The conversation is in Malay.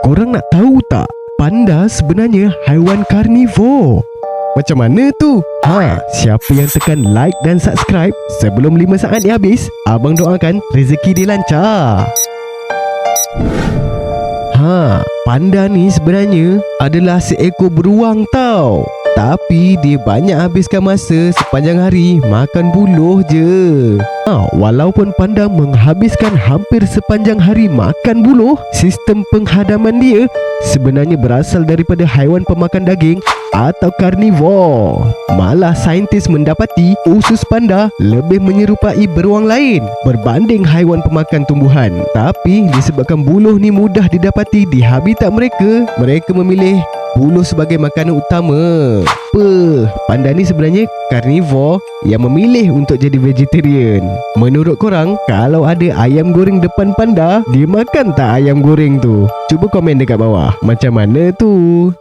Korang nak tahu tak, panda sebenarnya haiwan karnivor? Macam mana tu? Siapa yang tekan like dan subscribe sebelum 5 saat ni habis, abang doakan rezeki dia lancar. Panda ni sebenarnya adalah seekor beruang tau. Tapi dia banyak habiskan masa sepanjang hari makan buluh je. Walaupun panda menghabiskan hampir sepanjang hari makan buluh, sistem penghadaman dia sebenarnya berasal daripada haiwan pemakan daging atau karnivor. Malah saintis mendapati usus panda lebih menyerupai beruang lain berbanding haiwan pemakan tumbuhan. Tapi disebabkan buluh ni mudah didapati di habitat mereka, mereka memilih buluh sebagai makanan utama. Panda ni sebenarnya karnivor yang memilih untuk jadi vegetarian. Menurut korang, kalau ada ayam goreng depan panda, dia makan tak ayam goreng tu? Cuba komen dekat bawah. Macam mana tu?